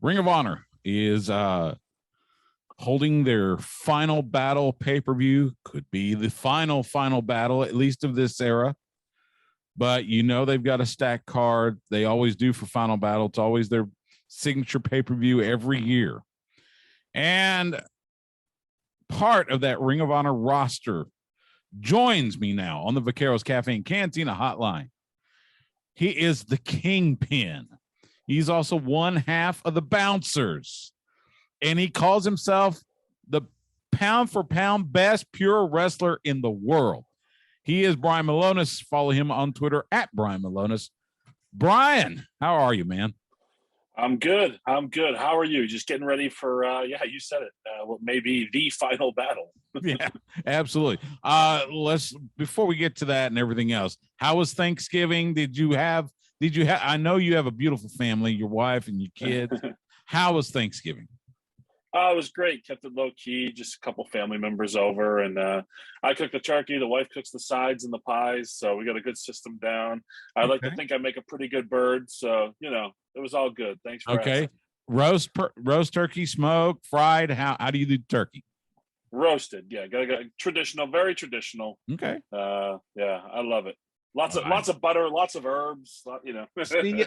Ring of Honor is holding their Final Battle pay-per-view. Could be the final battle, at least of this era. But they've got a stacked card. They always do for Final Battle. It's always their signature pay-per-view every year. And part of that Ring of Honor roster joins me now on the Vaqueros Caffeine Cantina hotline. He is the Kingpin. He's also one half of the Bouncers. And he calls himself the pound for pound best pure wrestler in the world. He is Brian Milonas. Follow him on Twitter at Brian Milonas. Brian, how are you, man? I'm good. How are you? Just getting ready for, you said it, what may be the final battle. Yeah, absolutely. Before we get to that and everything else, how was Thanksgiving? Did you have, I know you have a beautiful family, your wife and your kids. How was Thanksgiving? It was great. Kept it low key. Just a couple family members over, and I cook the turkey. The wife cooks the sides and the pies. So we got a good system down. I like to think I make a pretty good bird. So it was all good. Thanks for asking. Roast turkey, smoked, fried. How do you do turkey? Roasted. Yeah, got traditional, very traditional. Okay. I love it. Lots of butter, lots of herbs. See,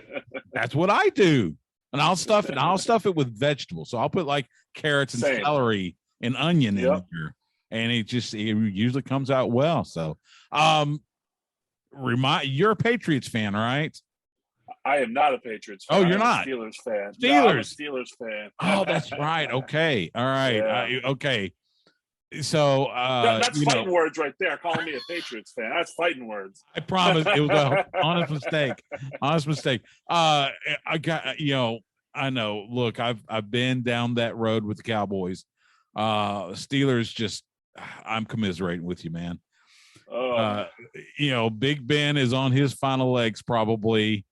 that's what I do. And I'll stuff it with vegetables. So I'll put like carrots and celery and onion in there, and it usually comes out well. So, you're a Patriots fan, right? I am not a Patriots fan. Oh, you're not? Steelers fan. Steelers. No, I'm a Steelers fan. Oh, that's right. Okay. All right. Yeah. Okay. So that's fighting words right there. Calling me a Patriots fan. That's fighting words. I promise it was an honest mistake. I know. Look, I've been down that road with the Cowboys. Steelers, I'm commiserating with you, man. Big Ben is on his final legs, probably.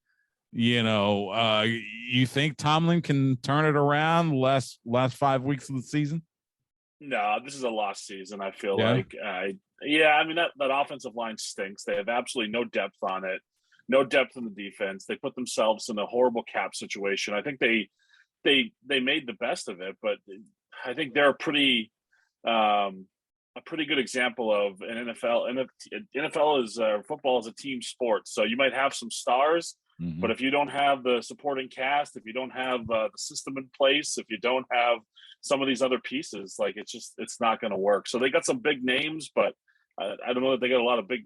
You think Tomlin can turn it around last 5 weeks of the season? No, this is a lost season. I feel like, I mean, that offensive line stinks. They have absolutely no depth on it, no depth in the defense. They put themselves in a horrible cap situation. I think they made the best of it, but I think they're a pretty good example of an NFL. NFL is football is a team sport, so you might have some stars, but if you don't have the supporting cast, if you don't have the system in place, if you don't have some of these other pieces, like it's not going to work. So they got some big names, but I don't know that they got a lot of big,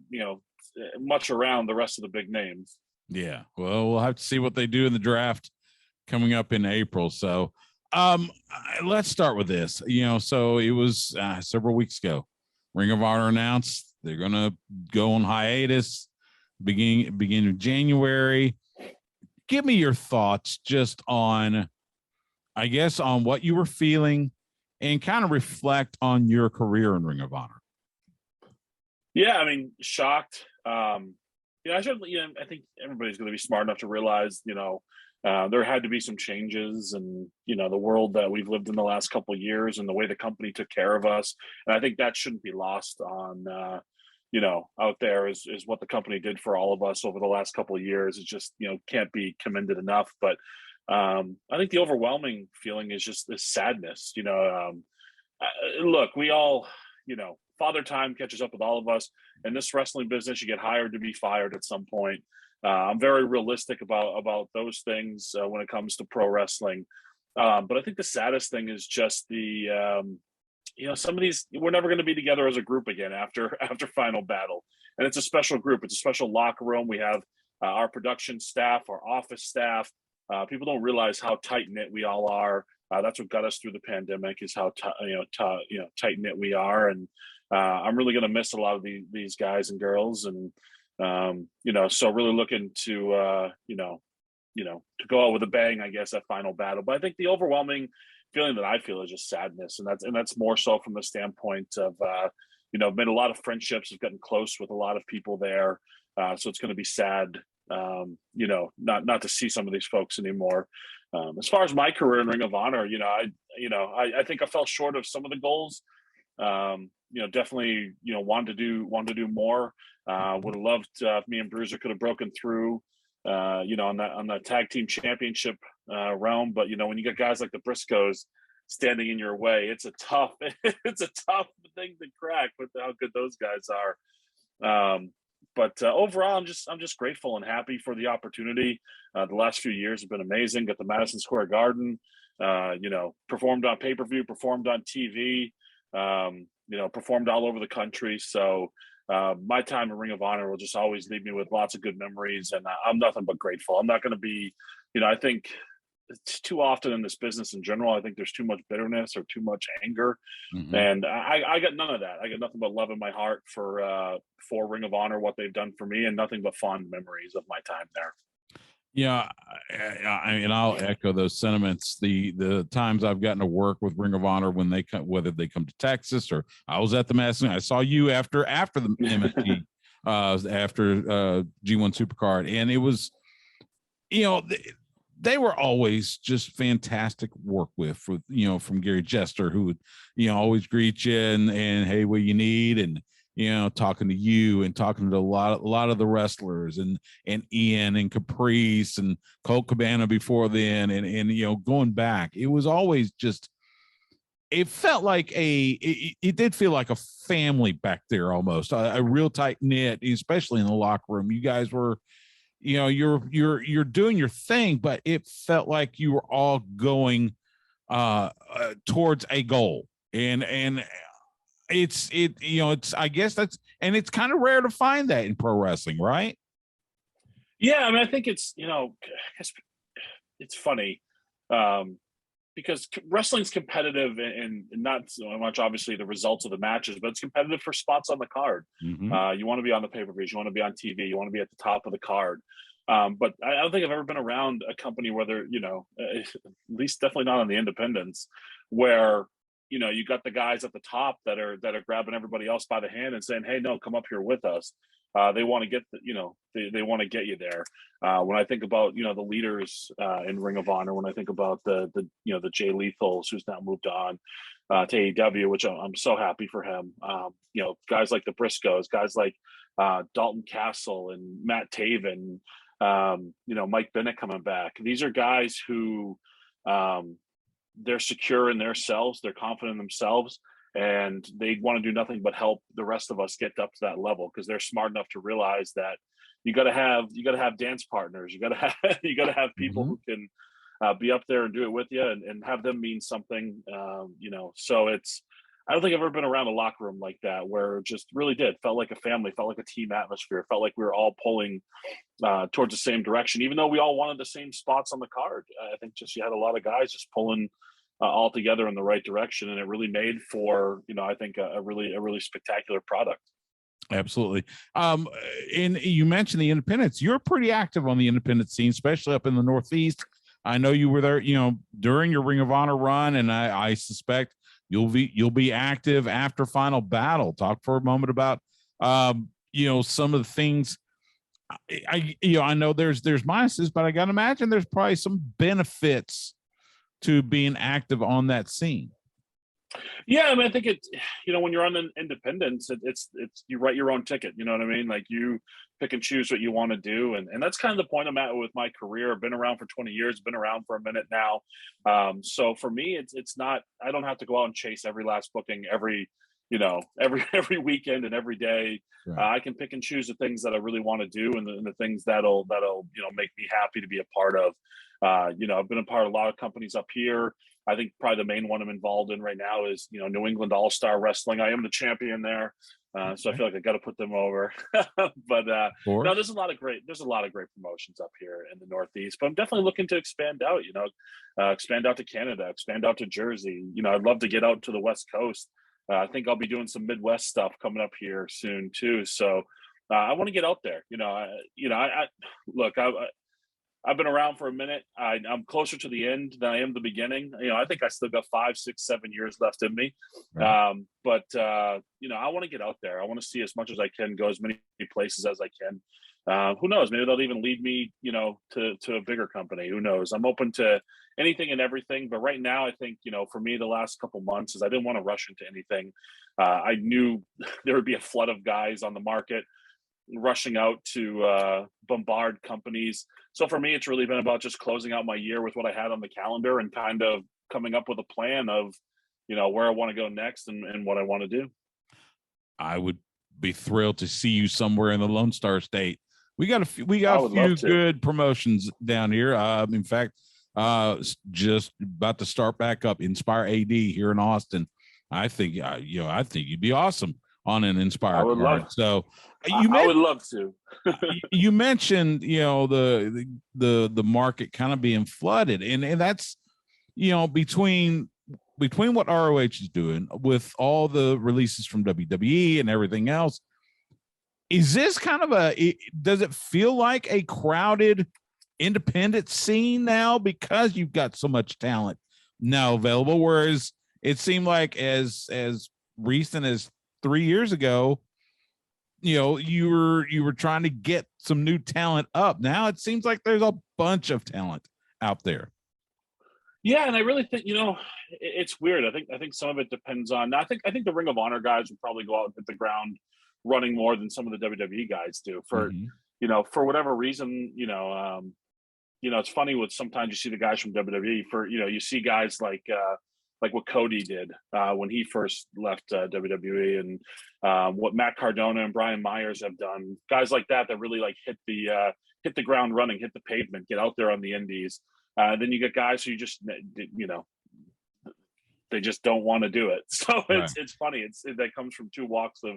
much around the rest of the big names. Yeah. Well, we'll have to see what they do in the draft coming up in April. So let's start with this. So it was several weeks ago. Ring of Honor announced they're going to go on hiatus beginning of January. Give me your thoughts just on what you were feeling and kind of reflect on your career in Ring of Honor. Yeah, I mean, shocked. I think everybody's going to be smart enough to realize, there had to be some changes and, the world that we've lived in the last couple of years and the way the company took care of us. And I think that shouldn't be lost on, out there is what the company did for all of us over the last couple of years. It just, can't be commended enough. But I think the overwhelming feeling is just this sadness. Look, we all, father time catches up with all of us. In this wrestling business, you get hired to be fired at some point. I'm very realistic about those things when it comes to pro wrestling. But I think the saddest thing is just the, some of these, we're never going to be together as a group again after Final Battle. And it's a special group. It's a special locker room. We have our production staff, our office staff. People don't realize how tight knit we all are. That's what got us through the pandemic, is how tight knit we are. And I'm really going to miss a lot of these guys and girls. And so really looking to to go out with a bang, I guess, at Final Battle. But I think the overwhelming feeling that I feel is just sadness, and that's more so from the standpoint of I've made a lot of friendships. I've gotten close with a lot of people there, so it's going to be sad. Not to see some of these folks anymore. As far as my career in Ring of Honor, I think I fell short of some of the goals. Definitely, wanted to do more. Would have loved if me and Bruiser could have broken through on that tag team championship realm. But when you got guys like the Briscoes standing in your way, it's a tough thing to crack with how good those guys are. But overall, I'm just grateful and happy for the opportunity. The last few years have been amazing. Got the Madison Square Garden, performed on pay-per-view, performed on TV, performed all over the country. So my time in Ring of Honor will just always leave me with lots of good memories, and I'm nothing but grateful. I'm not going to be, I think it's too often in this business in general, I think there's too much bitterness or too much anger. Mhm. And I got none of that. I got nothing but love in my heart for Ring of Honor, what they've done for me, and nothing but fond memories of my time there. Yeah, I mean, I'll echo those sentiments. The times I've gotten to work with Ring of Honor when they come, whether they come to Texas or I was at the Madison, I saw you after the MSG, after G1 Supercard, and it was, they were always just fantastic work with from Gary Jester, who would always greet you and hey, what you need, and talking to you and talking to a lot of the wrestlers and Ian and Caprice and Colt Cabana before then, and going back, it was always just, it felt like it did feel like a family back there, almost a real tight knit, especially in the locker room. You guys were, you're doing your thing, but it felt like you were all going towards a goal, and it's I guess that's, and it's kind of rare to find that in pro wrestling, right? Yeah, I mean, I think it's it's funny because wrestling's competitive, and not so much obviously the results of the matches, but it's competitive for spots on the card. Mm-hmm. You want to be on the pay-per-views, you want to be on TV, you want to be at the top of the card. But I don't think I've ever been around a company where they're, at least definitely not on the independents, where you got the guys at the top that are grabbing everybody else by the hand and saying, "Hey, no, come up here with us." They want to get they want to get you there. When I think about the leaders in Ring of Honor, when I think about the Jay Lethals, who's now moved on to AEW, which I'm so happy for him. Guys like the Briscoes, guys like Dalton Castle and Matt Taven, Mike Bennett coming back. These are guys who they're secure in themselves, they're confident in themselves, and they want to do nothing but help the rest of us get up to that level, because they're smart enough to realize that you got to have dance partners, you got to have people Mm-hmm. who can be up there and do it with you, and have them mean something. So I don't think I've ever been around a locker room like that, where it just really felt like a family, felt like a team atmosphere, felt like we were all pulling towards the same direction, even though we all wanted the same spots on the card. I think just you had a lot of guys just pulling all together in the right direction, and it really made for I think a really spectacular product. Absolutely. And you mentioned the independents. You're pretty active on the independent scene, especially up in the Northeast. I know you were there, during your Ring of Honor run, and I suspect you'll be active after Final Battle. Talk for a moment about some of the things. I know there's minuses, but I got to imagine there's probably some benefits to being active on that scene. Yeah, I mean, I think it's when you're on an independence, it's you write your own ticket. You know what I mean? Like, you pick and choose what you want to do, and that's kind of the point I'm at with my career. I've been around for 20 years, been around for a minute now. So for me, it's not, I don't have to go out and chase every last booking every every weekend and every day. Right. I can pick and choose the things that I really want to do, and the things that'll make me happy to be a part of. I've been a part of a lot of companies up here. I think probably the main one I'm involved in right now is, New England All-Star Wrestling. I am the champion there. So I feel like I got to put them over. But no, there's a lot of great promotions up here in the Northeast, but I'm definitely looking to expand out, expand out to Canada, expand out to Jersey. I'd love to get out to the West Coast. I think I'll be doing some Midwest stuff coming up here soon too. So I want to get out there. I've been around for a minute. I'm closer to the end than I am the beginning. I think I still got 5, 6, 7 years left in me. Right. But I want to get out there. I want to see as much as I can, go as many places as I can. Who knows? Maybe they'll even lead me, to a bigger company. Who knows? I'm open to anything and everything. But right now, I think, for me, the last couple months is I didn't want to rush into anything. I knew there would be a flood of guys on the market. rushing out to bombard companies. So for me, it's really been about just closing out my year with what I had on the calendar and kind of coming up with a plan of, where I want to go next and what I want to do. I would be thrilled to see you somewhere in the Lone Star State. We got a few good promotions down here. In fact, just about to start back up Inspire AD here in Austin. I think you'd be awesome on an Inspire card. So I would love to. You mentioned, the market kind of being flooded, and that's, between what ROH is doing with all the releases from WWE and everything else. Is this kind of does it feel like a crowded independent scene now because you've got so much talent now available? Whereas it seemed like as recent as 3 years ago, you were trying to get some new talent up. Now it seems like there's a bunch of talent out there. Yeah, and I really think, it's weird. I think some of it depends on. I think the Ring of Honor guys would probably go out and hit the ground running more than some of the WWE guys do for for whatever reason. It's funny what sometimes you see the guys from WWE for, you see guys like what Cody did when he first left WWE, and what Matt Cardona and Brian Myers have done. Guys like that really like hit the ground running, hit the pavement, get out there on the indies. Then you get guys who just, they just don't want to do it. So it's funny. That comes from two walks of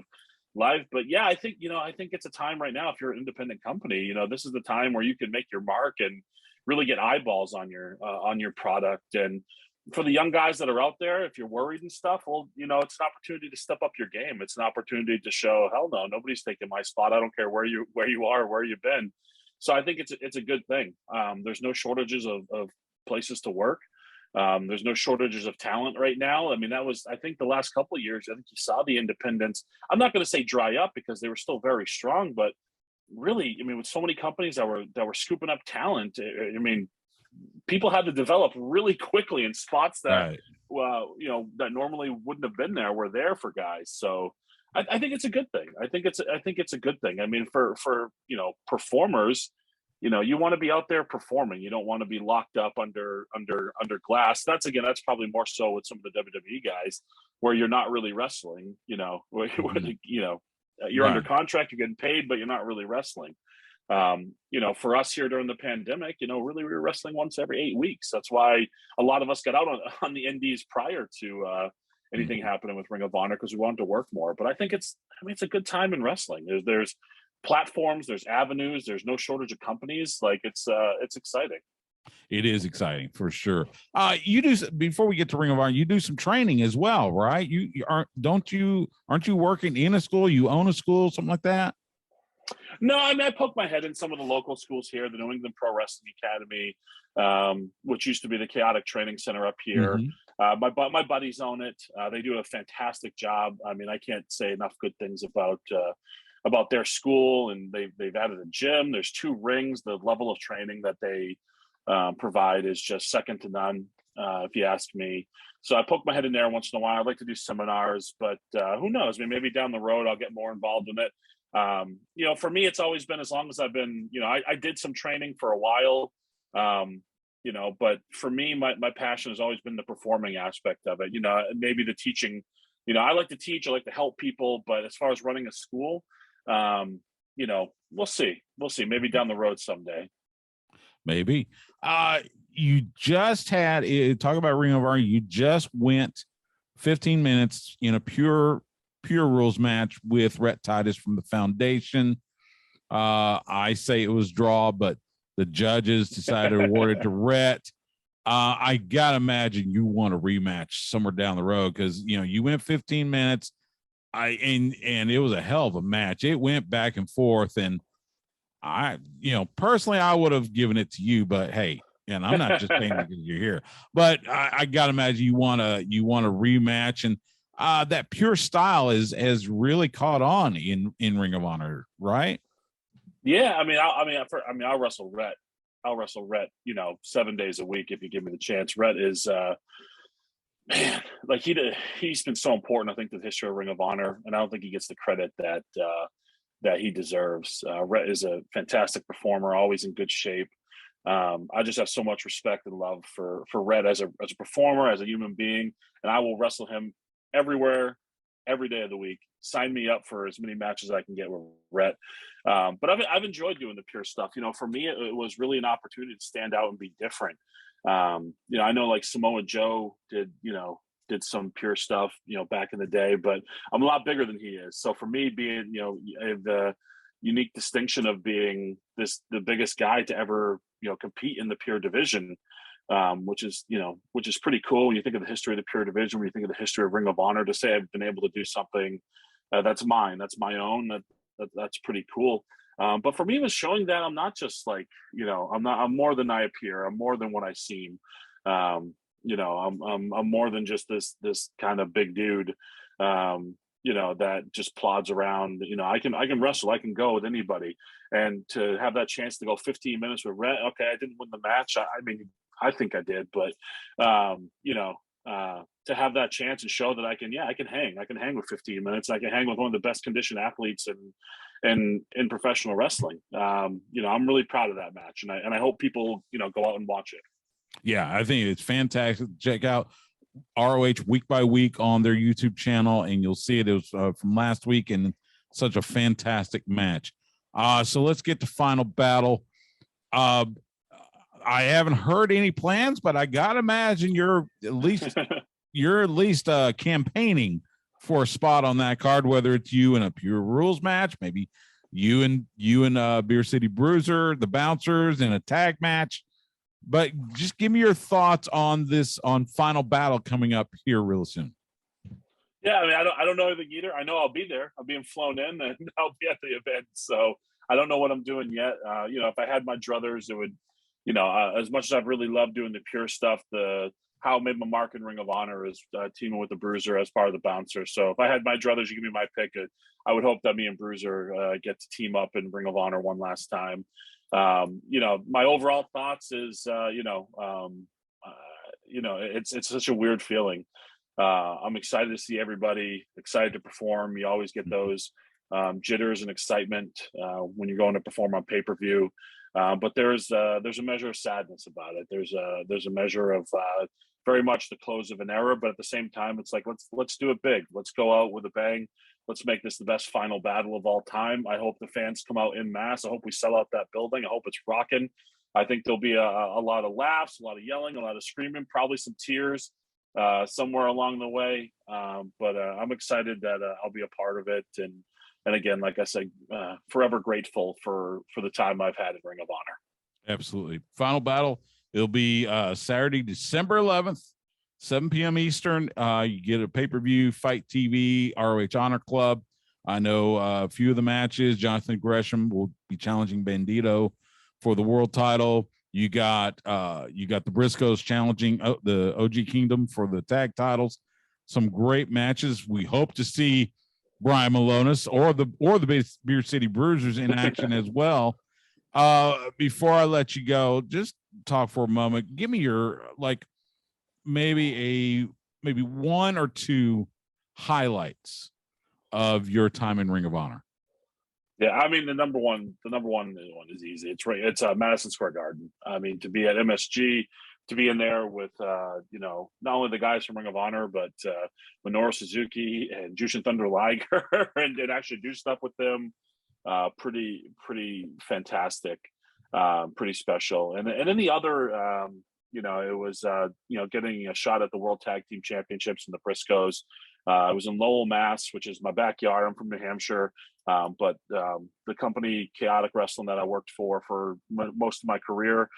life. But yeah, I think it's a time right now. If you're an independent company, this is the time where you can make your mark and really get eyeballs on your product. And for the young guys that are out there, if you're worried and stuff, well, it's an opportunity to step up your game. It's an opportunity to show, hell no, nobody's taking my spot. I don't care where you are, or where you've been. So I think it's a good thing. There's no shortages of places to work. There's no shortages of talent right now. I mean, I think the last couple of years, I think you saw the independents. I'm not going to say dry up because they were still very strong, but really, I mean, with so many companies that were scooping up talent, I mean, people had to develop really quickly in spots that, that normally wouldn't have been there, were there for guys. So I think it's a good thing. I think it's a good thing. I mean, for performers, you want to be out there performing. You don't want to be locked up under glass. That's probably more so with some of the WWE guys, where you're not really wrestling. You're under contract, you're getting paid, but you're not really wrestling. For us here during the pandemic, really we were wrestling once every 8 weeks. That's why a lot of us got out on the indies prior to anything happening with Ring of Honor, because we wanted to work more. But I think it's a good time in wrestling. There's platforms, there's avenues, there's no shortage of companies. Like it's exciting. It is exciting for sure. You do, before we get to Ring of Honor, you do some training as well, right? Aren't you working in a school? You own a school, something like that? No, I mean, I poke my head in some of the local schools here, the New England Pro Wrestling Academy, which used to be the Chaotic Training Center up here. My buddies own it. They do a fantastic job. I mean, I can't say enough good things about their school, and they've added a gym. There's 2 rings. The level of training that they provide is just second to none, if you ask me. So I poke my head in there once in a while. I'd like to do seminars, but who knows? I mean, maybe down the road I'll get more involved in it. For me, it's always been, as long as I've been, I did some training for a while, but for me, my passion has always been the performing aspect of it. Maybe the teaching, I like to teach, I like to help people, but as far as running a school, we'll see. Maybe down the road someday. Maybe. You just had, talk about Ring of Honor. You just went 15 minutes in a pure rules match with Rhett Titus from the Foundation. I say it was draw, but the judges decided to award it to Rhett. I gotta imagine you want a rematch somewhere down the road, because you went 15 minutes. And it was a hell of a match. It went back and forth, and I personally I would have given it to you, but hey, and I'm not just saying because you're here, but I gotta imagine you want a rematch, and that pure style has really caught on in Ring of Honor, right? Yeah, I'll wrestle Rhett. I'll wrestle Rhett, 7 days a week if you give me the chance. Rhett is man, like he's been so important, I think, to the history of Ring of Honor, and I don't think he gets the credit that he deserves. Rhett is a fantastic performer, always in good shape. I just have so much respect and love for Rhett as a performer, as a human being, and I will wrestle him everywhere, every day of the week. Sign me up for as many matches as I can get with Rhett. But I've enjoyed doing the pure stuff. You know, for me, it was really an opportunity to stand out and be different. You know, I know like Samoa Joe did some pure stuff, you know, back in the day, but I'm a lot bigger than he is. So for me, being, you know, the unique distinction of being the biggest guy to ever, you know, compete in the pure division, which is pretty cool when you think of the history of the pure division, when you think of the history of Ring of Honor, to say I've been able to do something that's mine, that's my own, that's pretty cool. But for me, it was showing that I'm not just like, you know, I'm more than I appear. I'm more than what I seem. You know, I'm more than just this kind of big dude, you know, that just plods around. You know, I can wrestle, I can go with anybody. And to have that chance to go 15 minutes with Rhett, okay, I didn't win the match. I mean, I think I did, but you know, to have that chance and show that I can hang with 15 minutes. I can hang with one of the best conditioned athletes in professional wrestling. You know, I'm really proud of that match, and I hope people, you know, go out and watch it. Yeah, I think it's fantastic. Check out ROH week by week on their YouTube channel, and you'll see it. It was from last week, and such a fantastic match. So let's get to Final Battle. I haven't heard any plans, but I gotta imagine you're at least campaigning for a spot on that card, whether it's you in a pure rules match, maybe you and Beer City Bruiser, the Bouncers, in a tag match. But just give me your thoughts on Final Battle coming up here real soon. Yeah, I mean, I don't know anything either. I know I'll be there. I'm being flown in, and I'll be at the event. So I don't know what I'm doing yet. You know, if I had my druthers, it would, you know, as much as I've really loved doing the pure stuff, how I made my mark in Ring of Honor is teaming with the Bruiser as part of the Bouncer. So if I had my druthers, you give me my pick. I would hope that me and Bruiser get to team up in Ring of Honor one last time. You know, my overall thoughts is, you know, it's such a weird feeling. I'm excited to see everybody, excited to perform. You always get those jitters and excitement when you're going to perform on pay-per-view. But there's a measure of sadness about it. There's a measure of very much the close of an era, but at the same time, it's like, let's do it big. Let's go out with a bang. Let's make this the best Final Battle of all time. I hope the fans come out en masse. I hope we sell out that building. I hope it's rocking. I think there'll be a lot of laughs, a lot of yelling, a lot of screaming, probably some tears somewhere along the way. But I'm excited that I'll be a part of it. And again, like I said, forever grateful for the time I've had in Ring of Honor. Absolutely. Final Battle. It'll be Saturday, December 11th, 7 p.m. Eastern. You get a pay-per-view, Fight TV, ROH Honor Club. I know a few of the matches. Jonathan Gresham will be challenging Bandito for the world title. You got the Briscoes challenging the OG Kingdom for the tag titles. Some great matches. We hope to see Brian Milonas or the Beer City Bruisers in action as well. Before I let you go, just talk for a moment. Give me your maybe one or two highlights of your time in Ring of Honor. Yeah, I mean the number one one is easy. It's Madison Square Garden. I mean, to be at MSG, to be in there with you know, not only the guys from Ring of Honor, but Minoru Suzuki and Jushin Thunder Liger, and actually do stuff with them. Pretty fantastic, pretty special. And then the other, you know, it was you know, getting a shot at the World Tag Team Championships in the Briscoes. I was in Lowell, Mass, which is my backyard. I'm from New Hampshire, but the company Chaotic Wrestling that I worked for most of my career,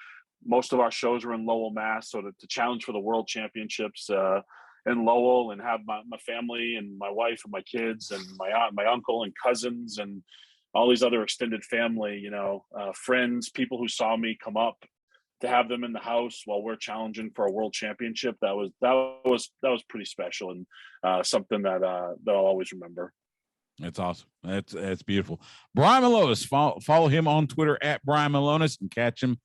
most of our shows were in Lowell, Mass. So to challenge for the World Championships in Lowell and have my family and my wife and my kids and my aunt, my uncle and cousins and all these other extended family, you know, friends, people who saw me come up, to have them in the house while we're challenging for a world championship, that was pretty special, and something that I'll always remember. That's awesome. That's beautiful. Brian Milonas, follow him on Twitter at Brian Milonas, and catch him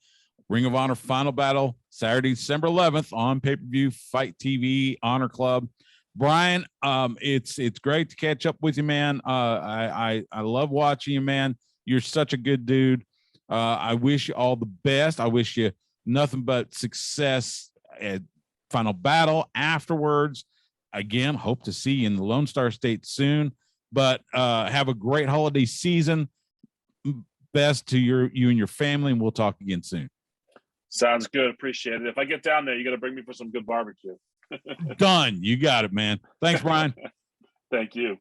Ring of Honor Final Battle Saturday, December 11th on pay-per-view, Fight TV, Honor Club. Brian, it's great to catch up with you, man. I love watching you, man. You're such a good dude. I wish you all the best. I wish you nothing but success at Final Battle afterwards. Again, hope to see you in the Lone Star State soon. But have a great holiday season. Best to you and your family, and we'll talk again soon. Sounds good. Appreciate it. If I get down there, you got to bring me for some good barbecue. Done. You got it, man. Thanks, Brian. Thank you.